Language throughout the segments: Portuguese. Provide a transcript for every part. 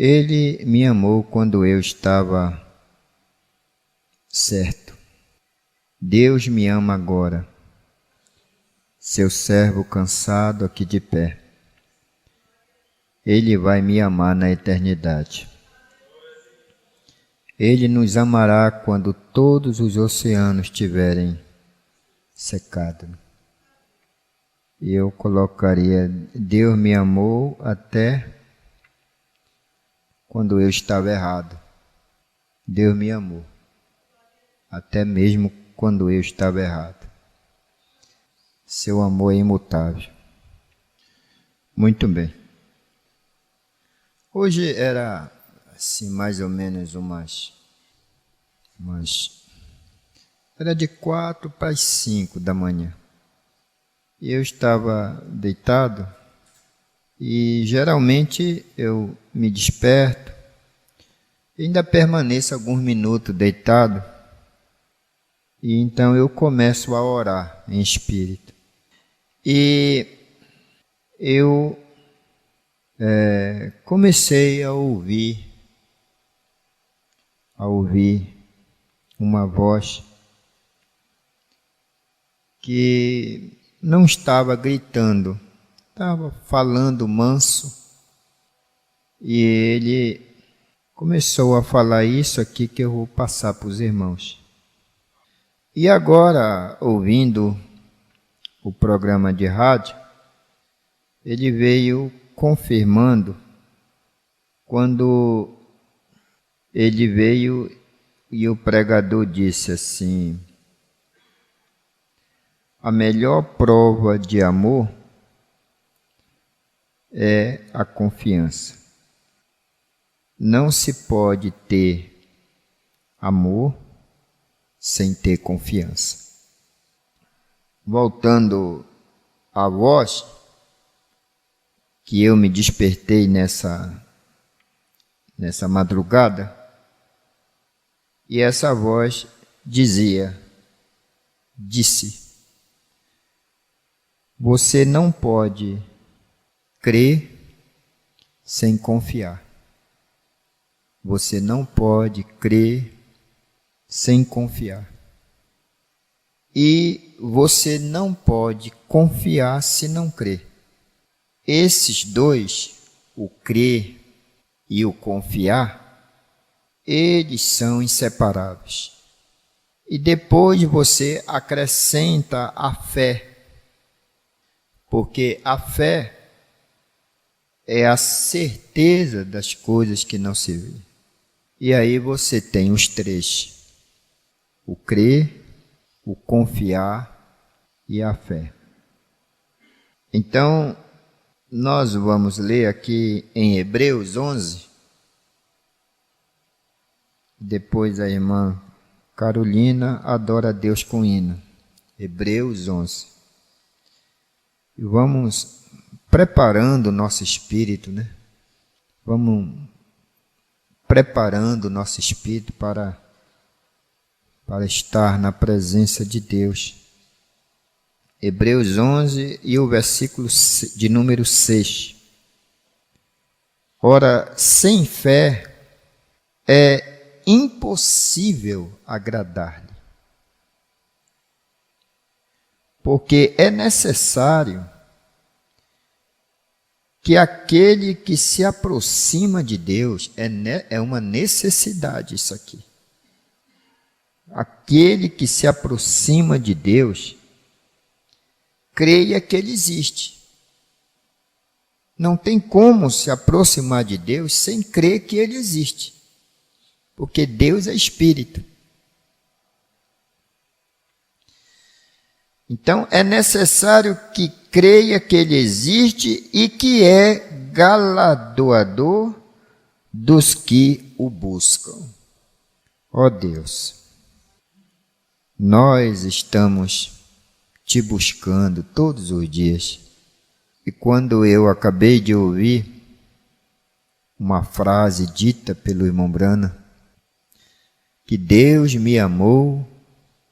Ele me amou quando eu estava certo. Deus me ama agora, seu servo cansado aqui de pé. Ele vai me amar na eternidade. Ele nos amará quando todos os oceanos tiverem secado. E eu colocaria, Deus me amou até quando eu estava errado. Deus me amou, até mesmo quando eu estava errado. Seu amor é imutável. Muito bem. Hoje era assim, mais ou menos era de 4 para as 5 da manhã. E eu estava deitado e geralmente eu me desperto e ainda permaneço alguns minutos deitado e então eu começo a orar em espírito. E eu comecei a ouvir uma voz que não estava gritando, estava falando manso, e ele começou a falar isso aqui que eu vou passar para os irmãos. E agora, ouvindo o programa de rádio, ele veio confirmando quando ele veio e o pregador disse assim: a melhor prova de amor é a confiança. Não se pode ter amor sem ter confiança. Voltando à voz que eu me despertei nessa madrugada, e essa voz disse: você não pode crer sem confiar. Você não pode crer sem confiar. E você não pode confiar se não crer. Esses dois, o crer e o confiar, eles são inseparáveis. E depois você acrescenta a fé, porque a fé é a certeza das coisas que não se vê. E aí você tem os três: o crer, o confiar e a fé. Então, nós vamos ler aqui em Hebreus 11. Depois a irmã Carolina adora a Deus com hino. Hebreus 11. E vamos preparando o nosso espírito, né? Vamos preparando o nosso espírito para estar na presença de Deus. Hebreus 11 e o versículo de número 6. Ora, sem fé é impossível agradar-lhe, porque é necessário que aquele que se aproxima de Deus, é uma necessidade isso aqui. Aquele que se aproxima de Deus, creia que Ele existe. Não tem como se aproximar de Deus sem crer que Ele existe, porque Deus é Espírito. Então, é necessário que creia que Ele existe e que é galardoador dos que o buscam. Ó Deus, nós estamos te buscando todos os dias. E quando eu acabei de ouvir uma frase dita pelo irmão Brana, que Deus me amou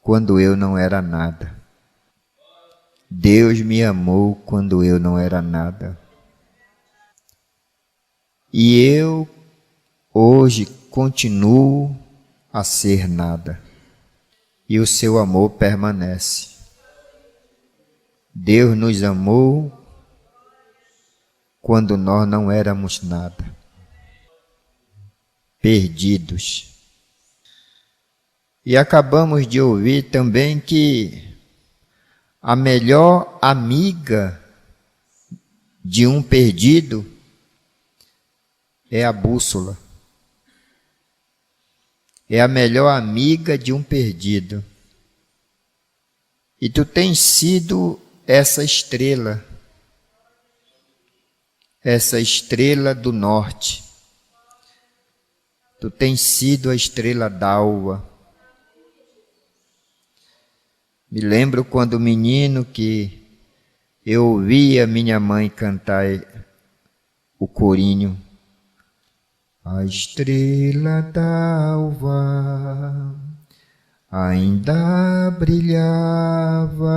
quando eu não era nada. Deus me amou quando eu não era nada. E eu hoje continuo a ser nada, e o seu amor permanece. Deus nos amou quando nós não éramos nada, perdidos. E acabamos de ouvir também que a melhor amiga de um perdido é a bússola. É a melhor amiga de um perdido. E tu tens sido essa estrela do norte. Tu tens sido a estrela d'alva. Me lembro quando menino que eu ouvia minha mãe cantar o corinho. A estrela d'alva ainda brilhava,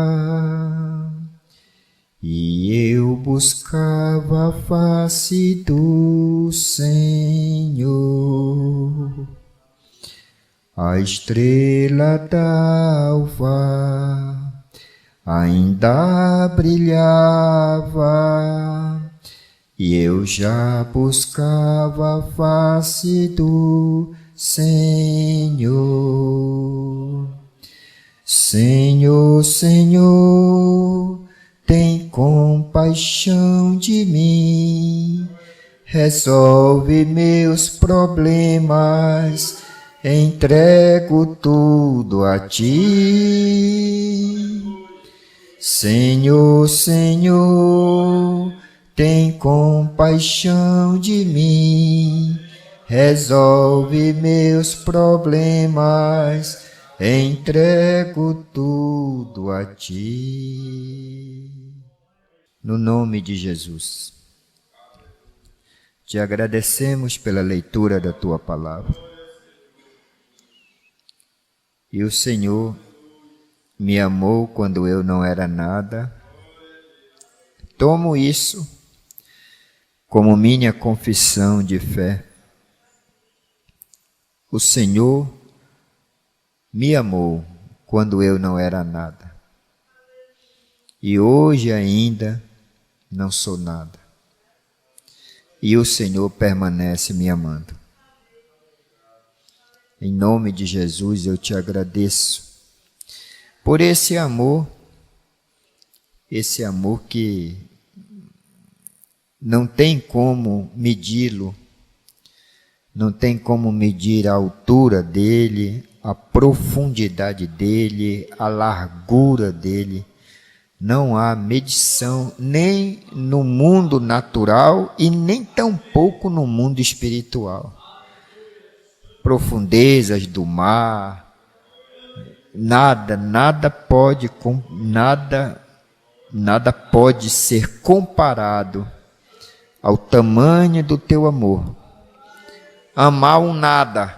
e eu buscava a face do Senhor. A estrela d'alva ainda brilhava, e eu já buscava a face do Senhor. Senhor, Senhor, tem compaixão de mim, resolve meus problemas, entrego tudo a ti. Senhor, Senhor, tem compaixão de mim, resolve meus problemas, entrego tudo a ti. No nome de Jesus, te agradecemos pela leitura da tua palavra. E o Senhor me amou quando eu não era nada. Tomo isso como minha confissão de fé. O Senhor me amou quando eu não era nada, e hoje ainda não sou nada, e o Senhor permanece me amando. Em nome de Jesus eu te agradeço por esse amor que não tem como medi-lo, não tem como medir a altura dele, a profundidade dele, a largura dele. Não há medição nem no mundo natural e nem tampouco no mundo espiritual. Profundezas do mar, nada pode ser comparado ao tamanho do teu amor. Amar um nada.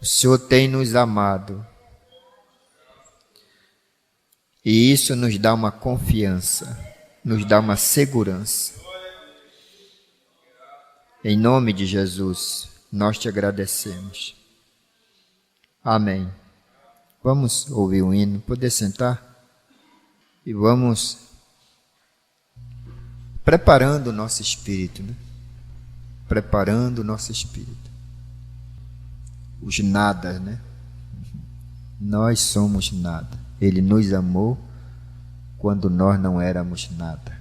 O Senhor tem nos amado, e isso nos dá uma confiança, nos dá uma segurança. Em nome de Jesus, nós te agradecemos. Amém. Vamos ouvir o hino, poder sentar? E vamos preparando o nosso espírito, né? Preparando o nosso espírito. Os nadas, né? Nós somos nada. Ele nos amou quando nós não éramos nada.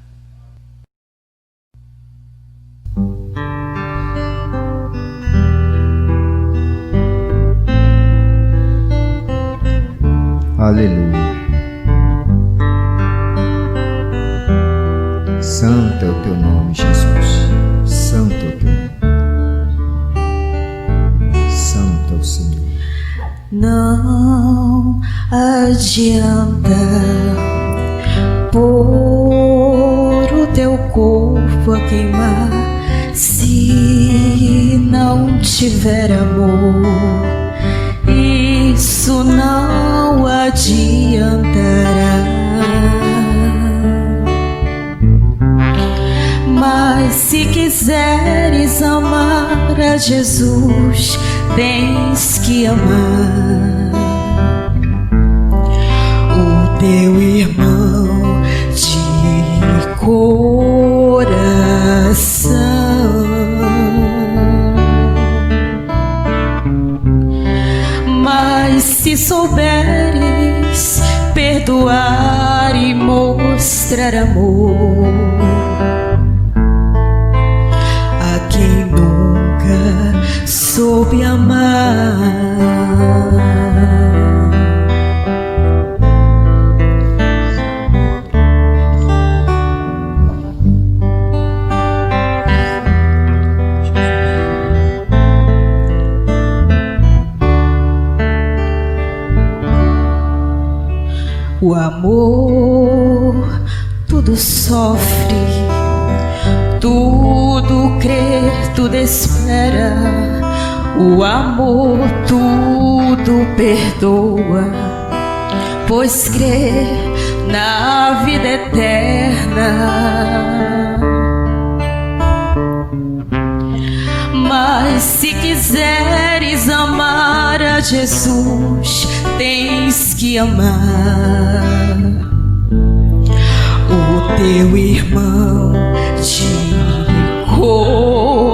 Aleluia. Santo é o teu nome, Jesus. Santo é o teu nome. Santo é o Senhor. Não adianta pôr o teu corpo a queimar se não tiver amor. Isso não adiantará. quiseres amar a Jesus, tens que amar o teu irmão de coração. Mas se souberes perdoar e mostrar amor a quem nunca soube amar, o amor tudo sofre, tudo crê, tudo espera. O amor tudo perdoa, pois crê na vida eterna. Mas se quiseres amar a Jesus, tens que amar o teu irmão de coração.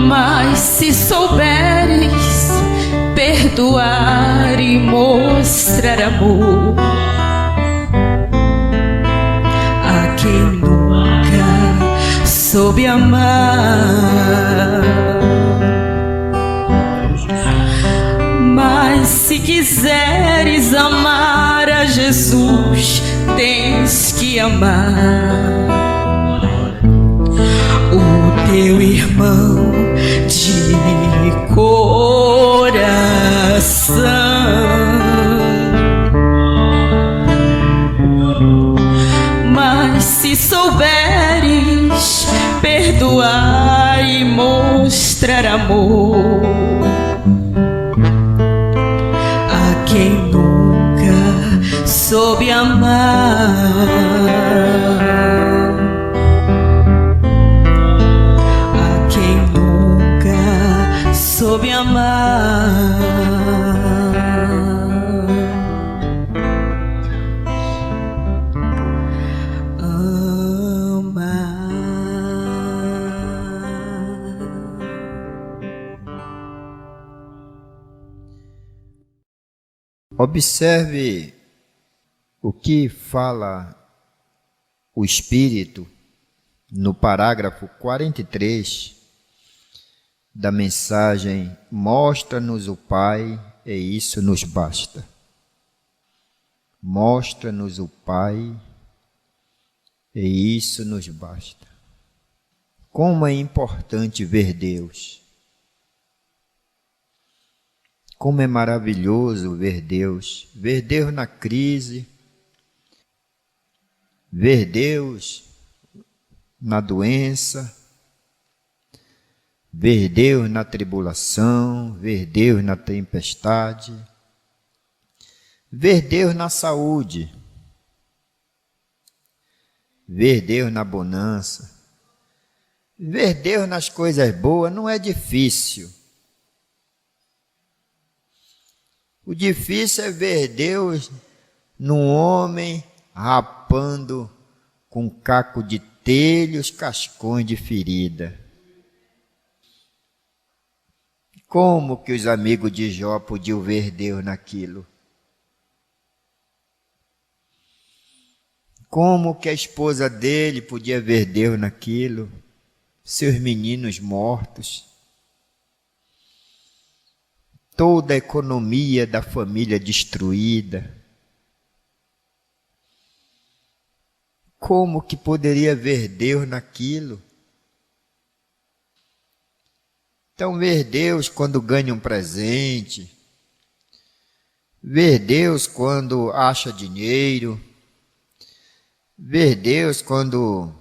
Mas se souberes perdoar e mostrar amor a quem nunca soube amar, mas se quiseres amar a Jesus, tens que amar o teu irmão de coração. Mas se souberes perdoar e mostrar amor a quem nunca soube amar, a quem nunca soube amar. Observe o que fala o Espírito no parágrafo 43 da mensagem Mostra-nos o Pai e isso nos basta. Mostra-nos o Pai e isso nos basta. Como é importante ver Deus. Como é maravilhoso ver Deus na crise, ver Deus na doença, ver Deus na tribulação, ver Deus na tempestade, ver Deus na saúde, ver Deus na bonança, ver Deus nas coisas boas não é difícil. O difícil é ver Deus num homem rapando com caco de telha os cascões de ferida. Como que os amigos de Jó podiam ver Deus naquilo? Como que a esposa dele podia ver Deus naquilo? Seus meninos mortos. Toda a economia da família destruída. Como que poderia ver Deus naquilo? Então, ver Deus quando ganha um presente, ver Deus quando acha dinheiro, ver Deus quando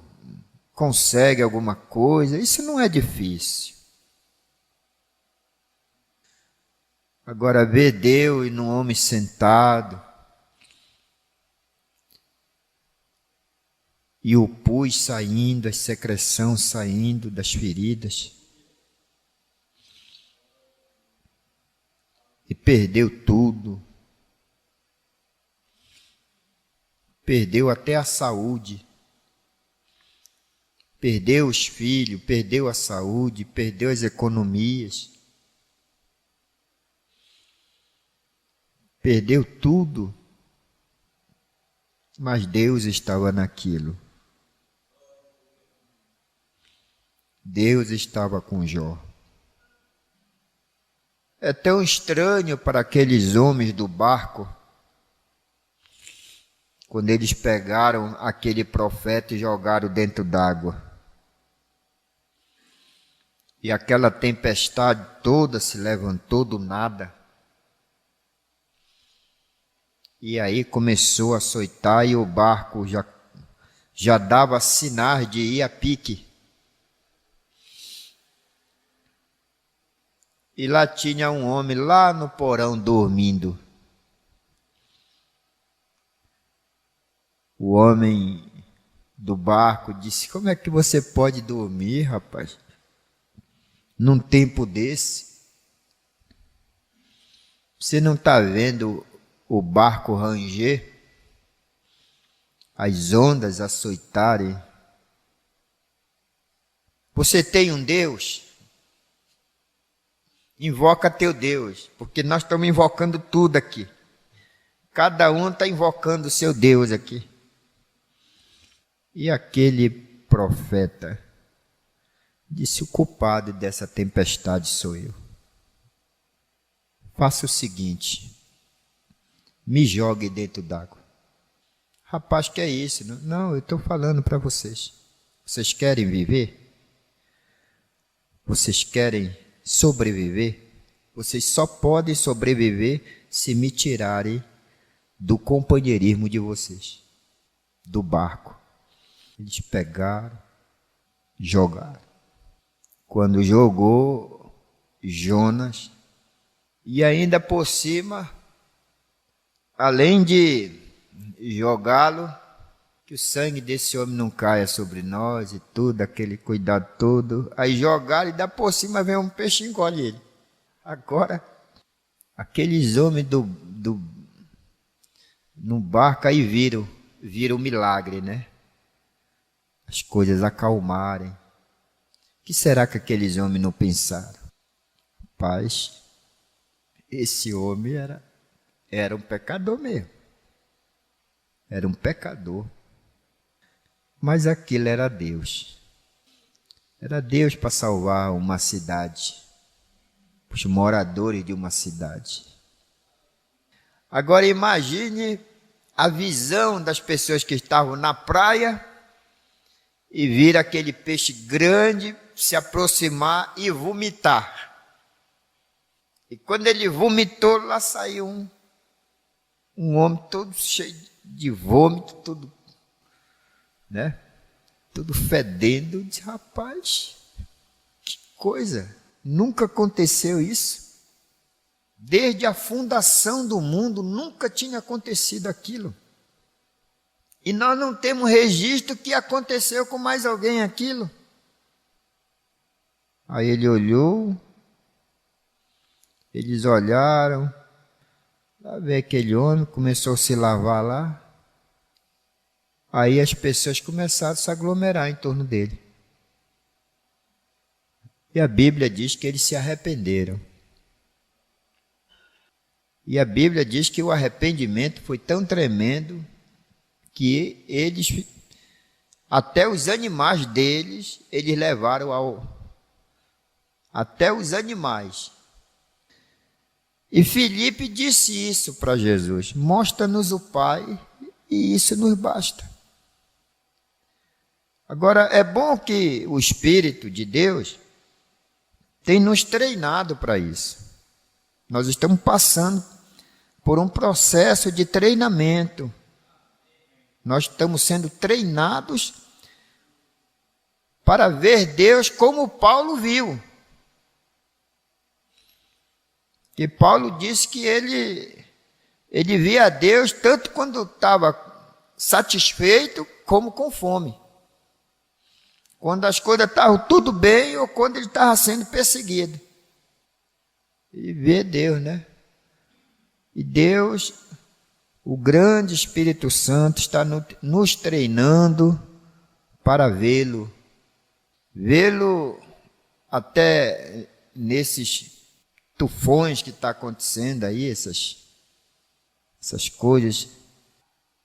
consegue alguma coisa, isso não é difícil. Agora, ver Deus num homem sentado, e o pus saindo, a secreção saindo das feridas. E perdeu tudo. Perdeu até a saúde. Perdeu os filhos, perdeu a saúde, perdeu as economias. Perdeu tudo. Mas Deus estava naquilo. Deus estava com Jó. É tão estranho para aqueles homens do barco, quando eles pegaram aquele profeta e jogaram dentro d'água. E aquela tempestade toda se levantou do nada. E aí começou a açoitar e o barco já dava sinais de ir a pique. E lá tinha um homem lá no porão dormindo. O homem do barco disse: como é que você pode dormir, rapaz? Num tempo desse? Você não está vendo o barco ranger? As ondas açoitarem? Você tem um Deus? Invoca teu Deus, porque nós estamos invocando tudo aqui. Cada um está invocando o seu Deus aqui. E aquele profeta disse: o culpado dessa tempestade sou eu. Faça o seguinte, me jogue dentro d'água. Rapaz, que é isso? Não, eu estou falando para vocês. Vocês querem viver? Vocês querem sobreviver? Vocês só podem sobreviver se me tirarem do companheirismo de vocês, do barco. Eles pegaram, jogaram. Quando jogou Jonas, e ainda por cima, além de jogá-lo, que o sangue desse homem não caia sobre nós e tudo, aquele cuidado todo. Aí jogaram e dá por cima vem um peixe e engole ele. Agora, aqueles homens no barco aí viram um milagre, né? As coisas acalmarem. O que será que aqueles homens não pensaram? Rapaz, esse homem era um pecador mesmo. Era um pecador. Mas aquilo era Deus. Era Deus para salvar uma cidade, os moradores de uma cidade. Agora imagine a visão das pessoas que estavam na praia e vir aquele peixe grande se aproximar e vomitar. E quando ele vomitou, lá saiu um homem todo cheio de vômito, todo, né? Tudo fedendo. Disse: rapaz, que coisa, nunca aconteceu isso. Desde a fundação do mundo nunca tinha acontecido aquilo. E nós não temos registro que aconteceu com mais alguém aquilo. Aí ele olhou, eles olharam, lá veio aquele homem, começou a se lavar lá. Aí as pessoas começaram a se aglomerar em torno dele. E a Bíblia diz que eles se arrependeram. E a Bíblia diz que o arrependimento foi tão tremendo que eles, até os animais deles, eles levaram até os animais. E Filipe disse isso para Jesus: mostra-nos o Pai e isso nos basta. Agora, é bom que o Espírito de Deus tem nos treinado para isso. Nós estamos passando por um processo de treinamento. Nós estamos sendo treinados para ver Deus como Paulo viu. E Paulo disse que ele via Deus tanto quando estava satisfeito como com fome. Quando as coisas estavam tudo bem ou quando ele estava sendo perseguido. E vê Deus, né? E Deus, o grande Espírito Santo, está nos treinando para vê-lo. Vê-lo até nesses tufões que está acontecendo aí, essas coisas.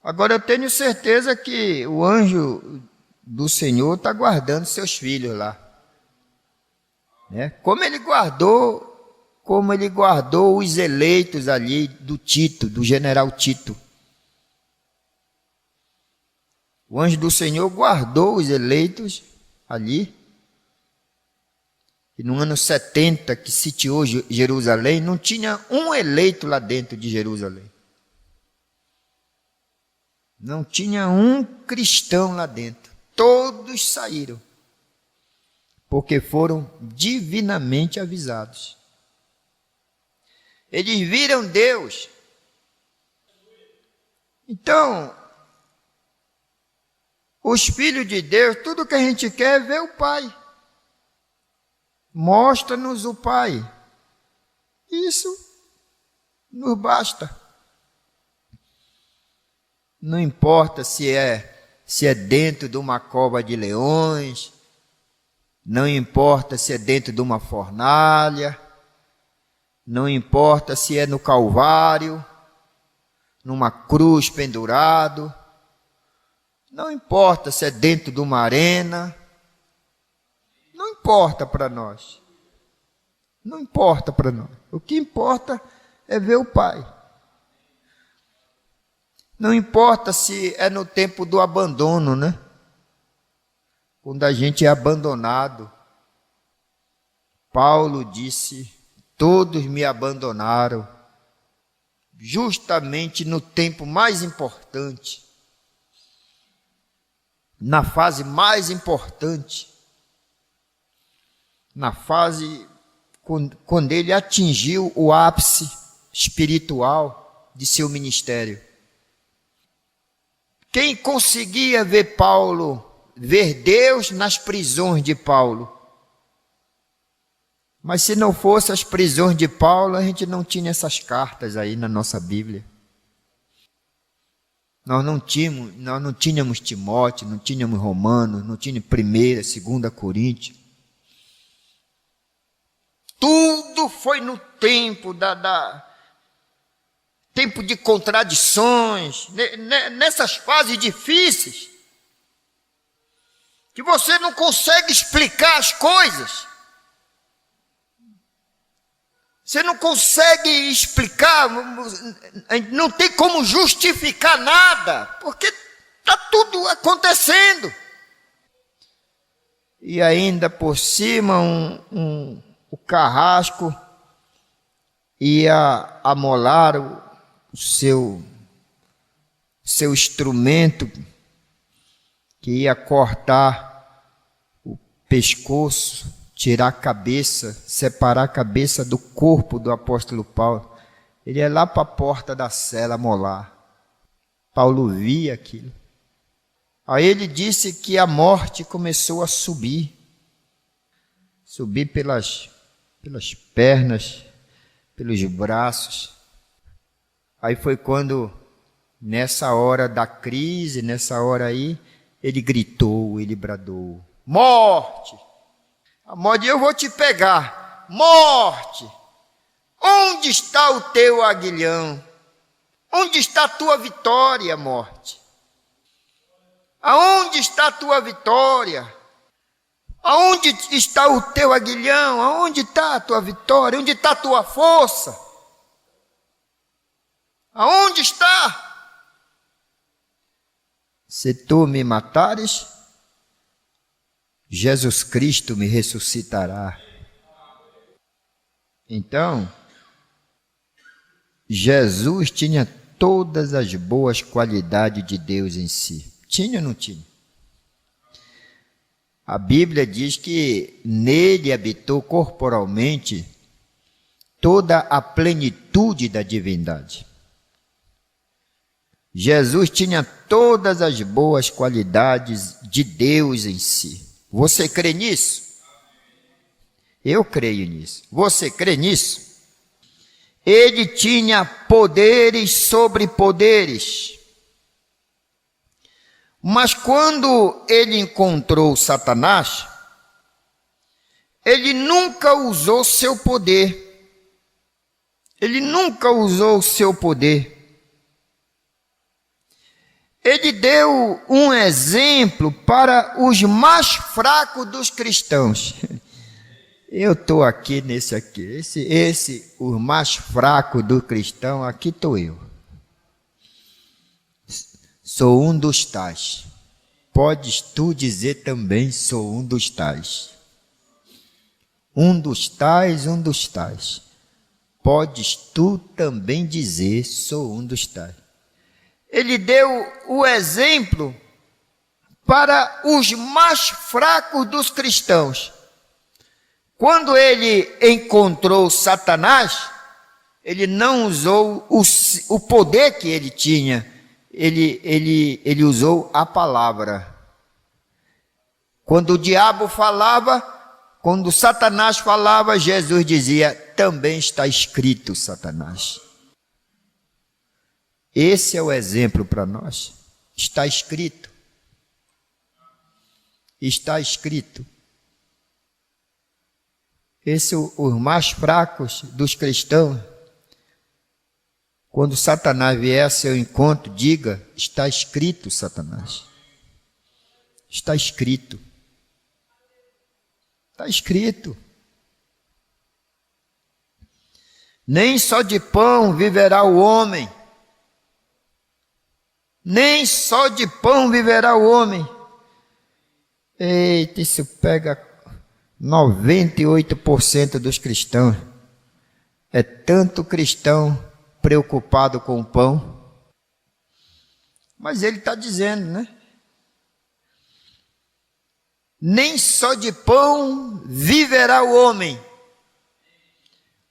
Agora eu tenho certeza que o anjo do Senhor está guardando seus filhos lá. Né? Como ele guardou os eleitos ali do Tito, do general Tito. O anjo do Senhor guardou os eleitos ali. E no ano 70 que sitiou Jerusalém, não tinha um eleito lá dentro de Jerusalém. Não tinha um cristão lá dentro. Todos saíram, porque foram divinamente avisados. Eles viram Deus. Então, os filhos de Deus, tudo que a gente quer é ver o Pai. Mostra-nos o Pai. Isso nos basta. Não importa se é dentro de uma cova de leões, não importa se é dentro de uma fornalha, não importa se é no Calvário, numa cruz pendurado, não importa se é dentro de uma arena, não importa para nós. Não importa para nós. O que importa é ver o Pai. Não importa se é no tempo do abandono, né? Quando a gente é abandonado. Paulo disse: todos me abandonaram, justamente no tempo mais importante, na fase mais importante, na fase quando ele atingiu o ápice espiritual de seu ministério. Quem conseguia ver Paulo, ver Deus nas prisões de Paulo? Mas se não fosse as prisões de Paulo, a gente não tinha essas cartas aí na nossa Bíblia. Nós não tínhamos Timóteo, não tínhamos Romanos, não tínhamos 1ª, 2ª Coríntios. Tudo foi no tempo tempo de contradições, nessas fases difíceis, que você não consegue explicar as coisas. Você não consegue explicar, não tem como justificar nada, porque está tudo acontecendo. E ainda por cima o carrasco ia amolar o seu instrumento, que ia cortar o pescoço, tirar a cabeça, separar a cabeça do corpo do apóstolo Paulo. Ele ia lá para a porta da cela molar. Paulo via aquilo. Aí ele disse que a morte começou a subir pelas pernas, pelos braços. Aí foi quando, nessa hora da crise, nessa hora aí, ele gritou, ele bradou: morte! A morte, eu vou te pegar. Morte! Onde está o teu aguilhão? Onde está a tua vitória, morte? Aonde está a tua vitória? Aonde está o teu aguilhão? Aonde está a tua vitória? Onde está a tua força? Aonde está? Se tu me matares, Jesus Cristo me ressuscitará. Então, Jesus tinha todas as boas qualidades de Deus em si. Tinha ou não tinha? A Bíblia diz que nele habitou corporalmente toda a plenitude da divindade. Jesus tinha todas as boas qualidades de Deus em si. Você crê nisso? Eu creio nisso. Você crê nisso? Ele tinha poderes sobre poderes. Mas quando ele encontrou Satanás, ele nunca usou seu poder. Ele nunca usou seu poder. Ele deu um exemplo para os mais fracos dos cristãos. Eu estou aqui nesse aqui. O mais fraco do cristão, aqui estou eu. Sou um dos tais. Podes tu dizer também, sou um dos tais. Um dos tais, um dos tais. Podes tu também dizer, sou um dos tais. Ele deu o exemplo para os mais fracos dos cristãos. Quando ele encontrou Satanás, ele não usou o poder que ele tinha, ele usou a palavra. Quando o diabo falava, quando Satanás falava, Jesus dizia, também está escrito, Satanás. Esse é o exemplo para nós. Está escrito. Está escrito. Os mais fracos dos cristãos, quando Satanás vier a seu encontro, diga, está escrito, Satanás. Está escrito. Está escrito. Nem só de pão viverá o homem. Nem só de pão viverá o homem. Eita, isso pega 98% dos cristãos. É tanto cristão preocupado com o pão. Mas ele está dizendo, né? Nem só de pão viverá o homem,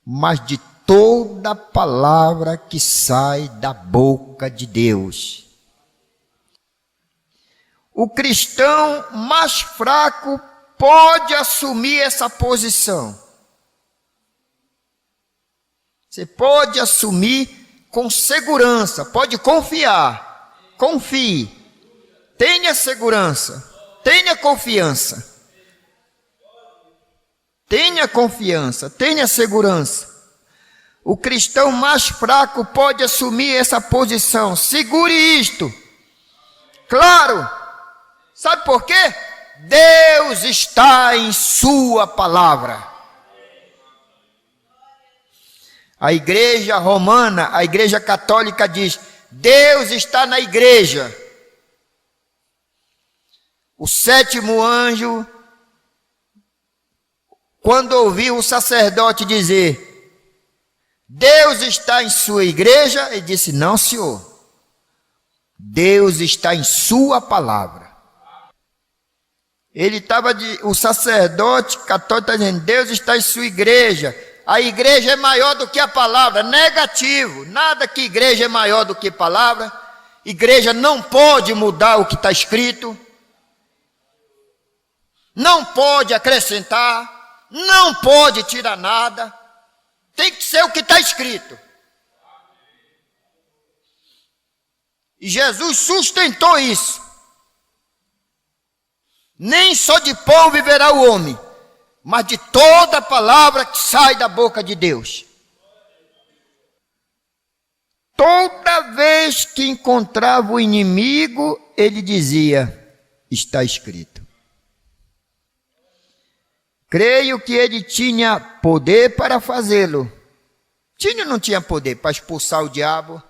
mas de toda palavra que sai da boca de Deus. O cristão mais fraco pode assumir essa posição. Você pode assumir com segurança, pode confiar. Confie. Tenha segurança, tenha confiança. Tenha confiança, tenha segurança. O cristão mais fraco pode assumir essa posição. Segure isto. Claro. Sabe por quê? Deus está em sua palavra. A igreja romana, a igreja católica diz, Deus está na igreja. O sétimo anjo, quando ouviu o sacerdote dizer, Deus está em sua igreja, ele disse, não, senhor. Deus está em sua palavra. O sacerdote católico está dizendo, Deus está em sua igreja. A igreja é maior do que a palavra. Negativo. Nada que igreja é maior do que palavra. Igreja não pode mudar o que está escrito. Não pode acrescentar. Não pode tirar nada. Tem que ser o que está escrito. E Jesus sustentou isso. Nem só de pão viverá o homem, mas de toda palavra que sai da boca de Deus. Toda vez que encontrava o inimigo, ele dizia, está escrito. Creio que ele tinha poder para fazê-lo. Tinha ou não tinha poder para expulsar o diabo?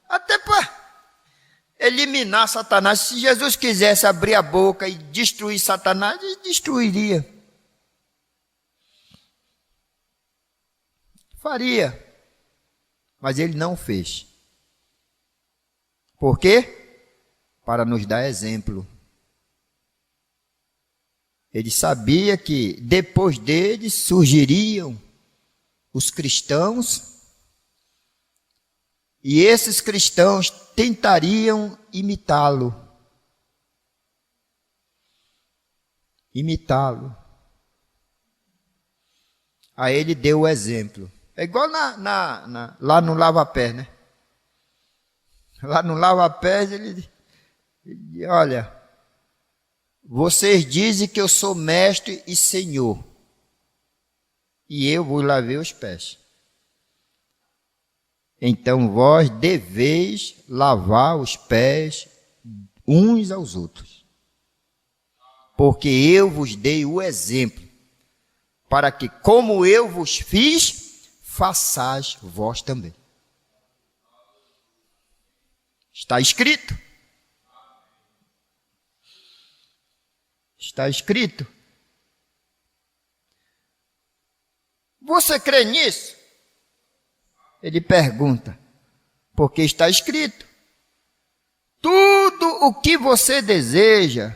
Até para eliminar Satanás. Se Jesus quisesse abrir a boca e destruir Satanás, ele destruiria. Faria. Mas ele não fez. Por quê? Para nos dar exemplo. Ele sabia que depois dele surgiriam os cristãos E esses cristãos tentariam imitá-lo. Imitá-lo. Aí ele deu o exemplo. É igual lá no lava-pés, né? Lá no lava-pés ele olha, vocês dizem que eu sou mestre e senhor, e eu vos lavei os pés. Então vós deveis lavar os pés uns aos outros, porque eu vos dei o exemplo, para que, como eu vos fiz, façais vós também. Está escrito. Está escrito. Você crê nisso? Ele pergunta, porque está escrito. Tudo o que você deseja,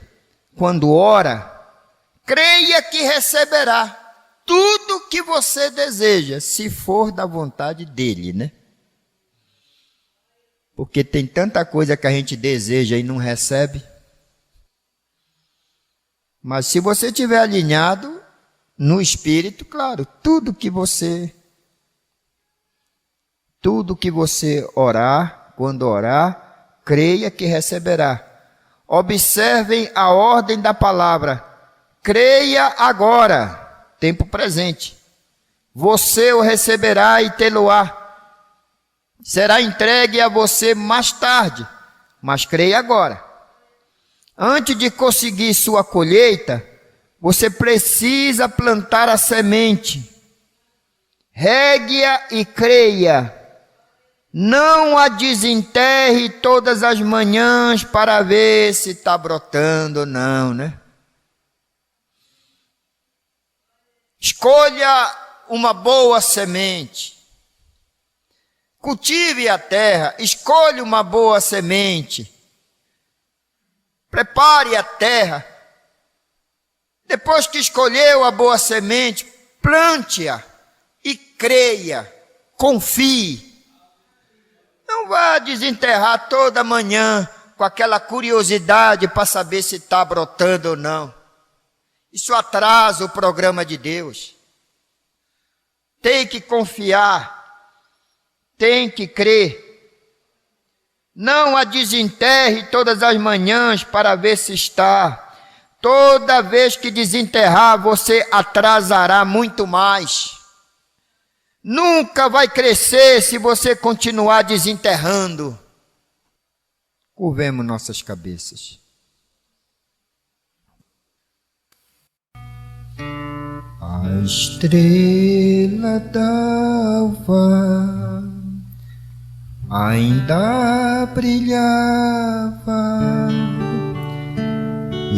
quando ora, creia que receberá. Tudo o que você deseja, se for da vontade dele, né? Porque tem tanta coisa que a gente deseja e não recebe. Mas se você estiver alinhado no Espírito, claro, tudo que você orar, quando orar, creia que receberá. Observem a ordem da palavra. Creia agora, tempo presente. Você o receberá e tê-lo-á. Será entregue a você mais tarde, mas creia agora. Antes de conseguir sua colheita, você precisa plantar a semente. Regue-a e creia. Não a desenterre todas as manhãs para ver se está brotando ou não, né? Escolha uma boa semente. Cultive a terra, escolha uma boa semente. Prepare a terra. Depois que escolheu a boa semente, plante-a e creia, confie. Não vá desenterrar toda manhã com aquela curiosidade para saber se está brotando ou não. Isso atrasa o programa de Deus. Tem que confiar. Tem que crer. Não a desenterre todas as manhãs para ver se está. Toda vez que desenterrar, você atrasará muito mais. Nunca vai crescer se você continuar desenterrando. Curvemos nossas cabeças. A estrela d'alva ainda brilhava,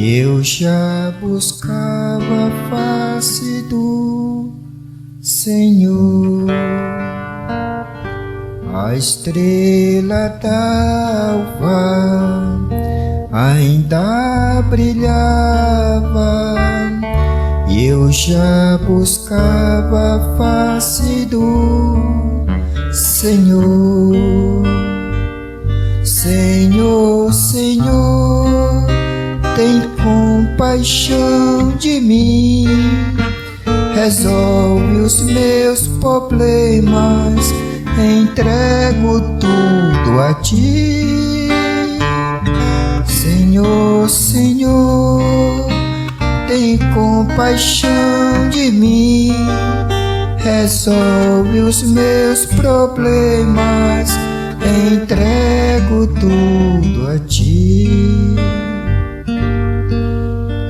eu já buscava a face do Senhor. A estrela d'alva ainda brilhava, eu já buscava a face do Senhor. Senhor, Senhor, tem compaixão de mim, resolve os meus problemas, entrego tudo a ti. Senhor, Senhor, tem compaixão de mim, resolve os meus problemas, entrego tudo a ti.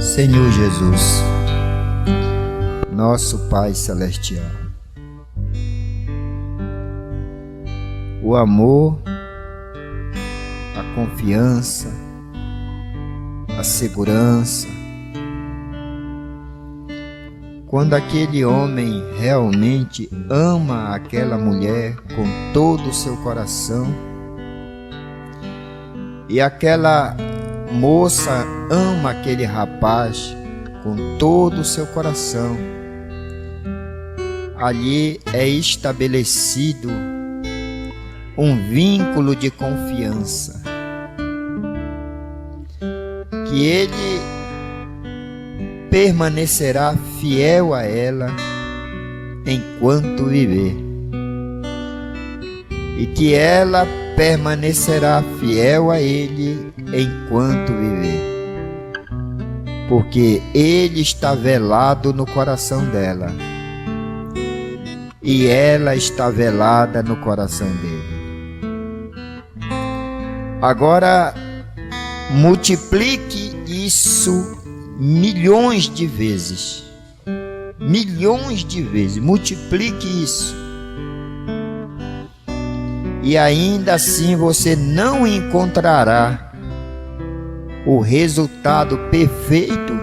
Senhor Jesus, nosso Pai Celestial, o amor, a confiança, a segurança. Quando aquele homem realmente ama aquela mulher com todo o seu coração, e aquela moça ama aquele rapaz com todo o seu coração, ali é estabelecido um vínculo de confiança, que Ele permanecerá fiel a ela enquanto viver, e que ela permanecerá fiel a Ele enquanto viver, porque Ele está velado no coração dela e ela está velada no coração dele. Agora, multiplique isso milhões de vezes, multiplique isso, e ainda assim você não encontrará o resultado perfeito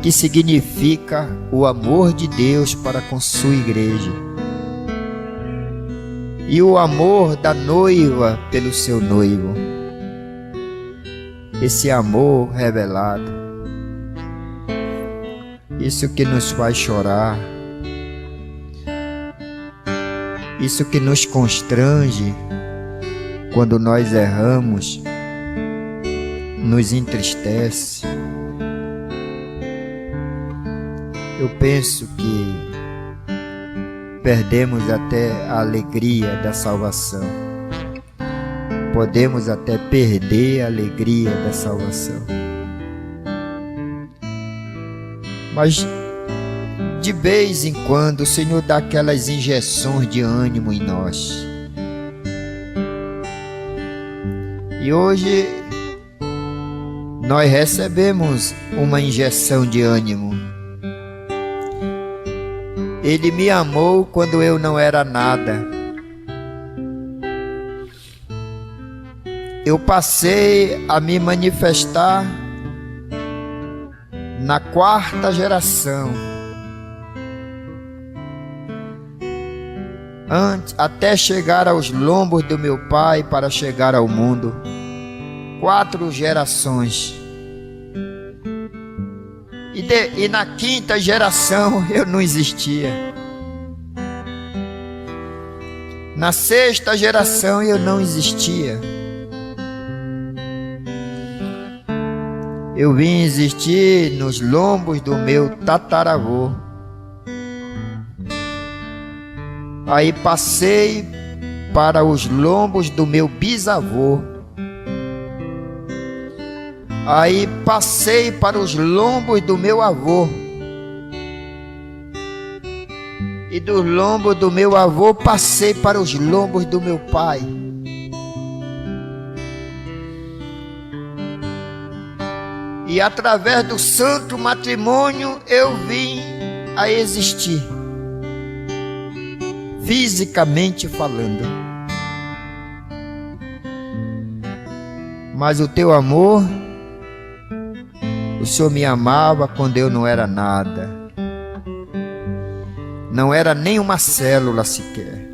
que significa o amor de Deus para com sua igreja e o amor da noiva pelo seu noivo. Esse amor revelado, isso que nos faz chorar, isso que nos constrange quando nós erramos, nos entristece. Eu penso que perdemos até a alegria da salvação. Podemos até perder a alegria da salvação. Mas de vez em quando o Senhor dá aquelas injeções de ânimo em nós. E hoje nós recebemos uma injeção de ânimo. Ele me amou quando eu não era nada. Eu passei a me manifestar na 4ª geração, até chegar aos lombos do meu pai para chegar ao mundo. 4 gerações. E na 5ª geração eu não existia. Na 6ª geração eu não existia. Eu vim existir nos lombos do meu tataravô. Aí passei para os lombos do meu bisavô. Aí passei para os lombos do meu avô. E dos lombos do meu avô passei para os lombos do meu pai. E através do santo matrimônio eu vim a existir, fisicamente falando. Mas o teu amor, o Senhor me amava quando eu não era nada, não era nem uma célula sequer.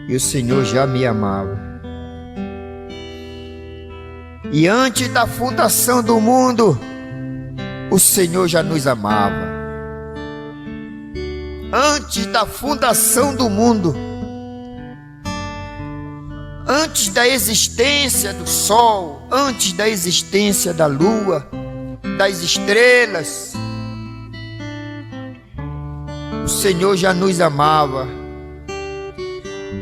E o Senhor já me amava. E antes da fundação do mundo, o Senhor já nos amava. Antes da fundação do mundo, antes da existência do sol, antes da existência da lua, das estrelas, o Senhor já nos amava.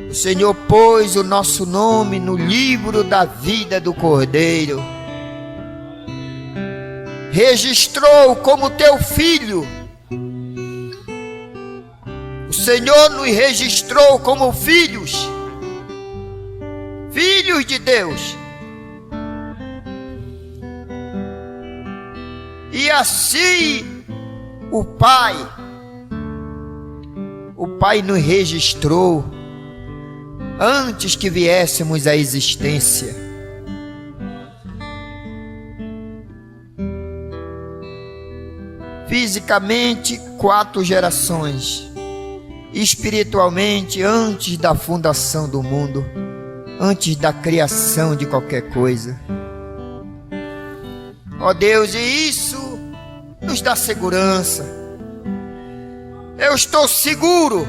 O Senhor pôs o nosso nome no livro da vida do Cordeiro, registrou como teu filho. O Senhor nos registrou como filhos, filhos de Deus. E assim o Pai nos registrou antes que viéssemos à existência. Fisicamente, 4 gerações. Espiritualmente, antes da fundação do mundo, antes da criação de qualquer coisa. Ó Deus, e isso nos dá segurança. Eu estou seguro.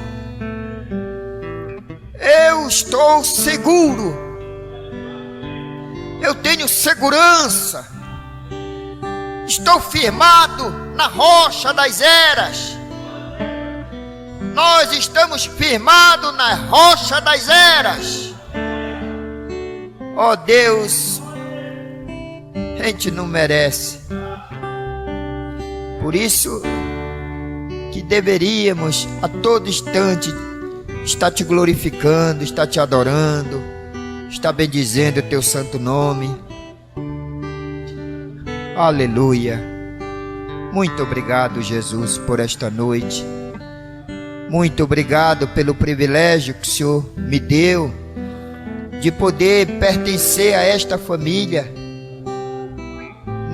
Eu estou seguro. Eu tenho segurança. Estou firmado na rocha das eras. Nós estamos firmados na rocha das eras. Ó Deus, a gente não merece. Por isso que deveríamos a todo instante estar te glorificando, estar te adorando, estar bendizendo o teu santo nome. Aleluia. Muito obrigado, Jesus, por esta noite. Muito obrigado pelo privilégio que o Senhor me deu de poder pertencer a esta família,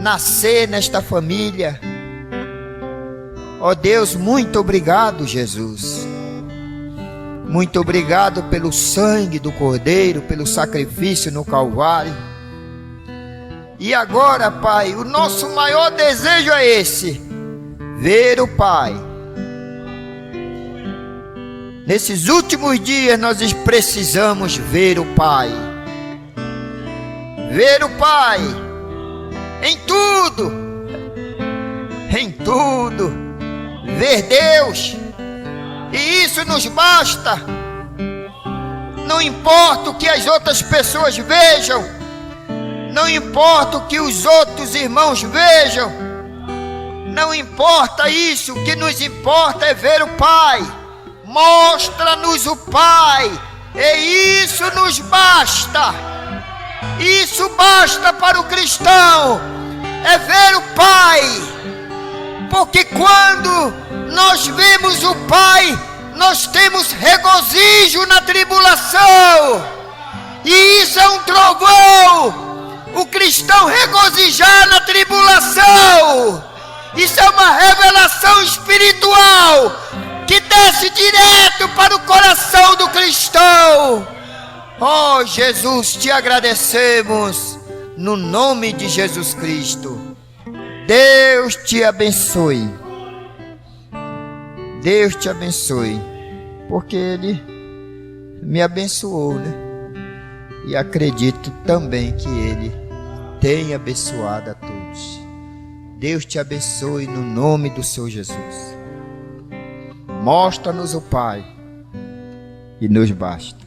nascer nesta família. Ó Deus, muito obrigado, Jesus. Muito obrigado pelo sangue do Cordeiro, pelo sacrifício no Calvário. E agora, Pai, o nosso maior desejo é esse: ver o Pai. Nesses últimos dias nós precisamos ver o Pai. Ver o Pai em tudo. Em tudo. Ver Deus. E isso nos basta. Não importa o que as outras pessoas vejam. Não importa o que os outros irmãos vejam. Não importa isso. O que nos importa é ver o Pai. Mostra-nos o Pai. E isso nos basta. Isso basta para o cristão. É ver o Pai. Porque quando nós vemos o Pai, nós temos regozijo na tribulação. E isso é um trovão. O cristão regozijar na tribulação. Isso é uma revelação espiritual que desce direto para o coração do cristão. Oh Jesus, te agradecemos no nome de Jesus Cristo. Deus te abençoe. Deus te abençoe, porque Ele me abençoou, né? E acredito também que Ele tem abençoado a todos. Deus te abençoe no nome do Senhor Jesus. Mostra-nos o Pai e nos basta.